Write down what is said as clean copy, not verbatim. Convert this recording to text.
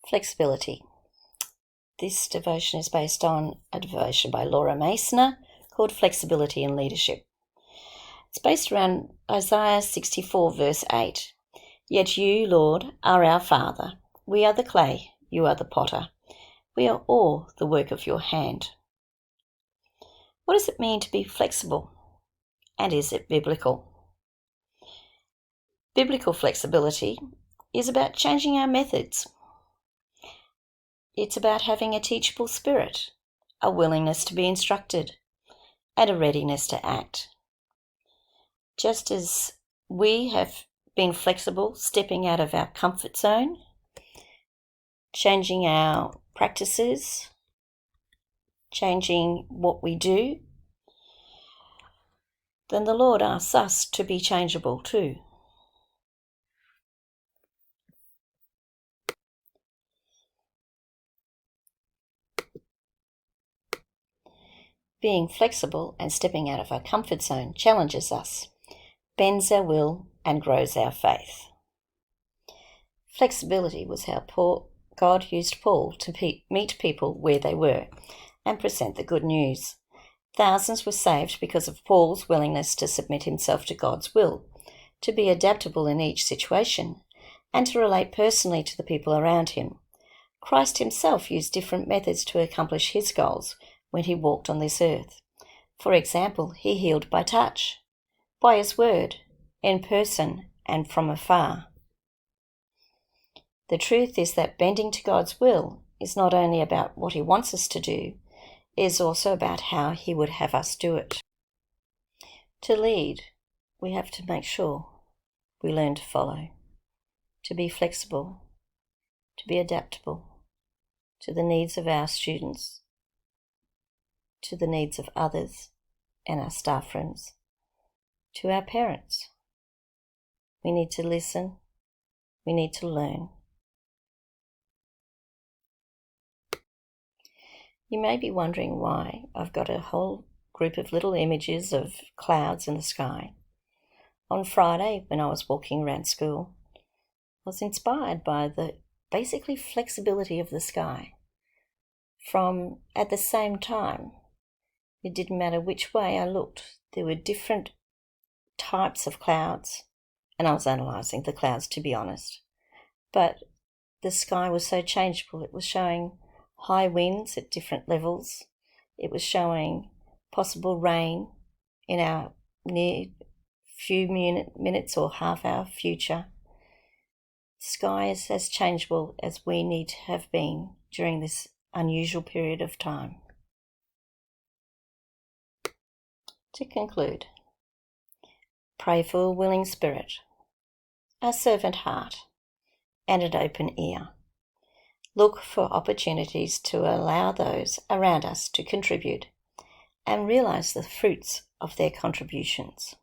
Flexibility. This devotion is based on a devotion by Laura Masoner called Flexibility in Leadership. It's based around Isaiah 64 verse 8. Yet you, Lord, are our Father. We are the clay, you are the potter. We are all the work of your hand. What does it mean to be flexible? And is it biblical? Biblical flexibility is about changing our methods. It's about having a teachable spirit, a willingness to be instructed, and a readiness to act. Just as we have been flexible, stepping out of our comfort zone, changing our practices, changing what we do, then the Lord asks us to be changeable too. Being flexible and stepping out of our comfort zone challenges us, bends our will, and grows our faith. Flexibility was how God used Paul to meet people where they were and present the good news. Thousands were saved because of Paul's willingness to submit himself to God's will, to be adaptable in each situation, and to relate personally to the people around him. Christ himself used different methods to accomplish his goals when he walked on this earth. For example, he healed by touch, by his word, in person, and from afar. The truth is that bending to God's will is not only about what he wants us to do, it is also about how he would have us do it. To lead, we have to make sure we learn to follow, to be flexible, to be adaptable to the needs of our students, to the needs of others and our staff rooms, to our parents. We need to listen, we need to learn. You may be wondering why I've got a whole group of little images of clouds in the sky. On Friday, when I was walking around school, I was inspired by the basically flexibility of the sky. From at the same time, it didn't matter which way I looked. There were different types of clouds, and I was analysing the clouds, to be honest. But the sky was so changeable. It was showing high winds at different levels. It was showing possible rain in our near few minutes or half-hour future. The sky is as changeable as we need to have been during this unusual period of time. To conclude, pray for a willing spirit, a servant heart, and an open ear. Look for opportunities to allow those around us to contribute and realise the fruits of their contributions.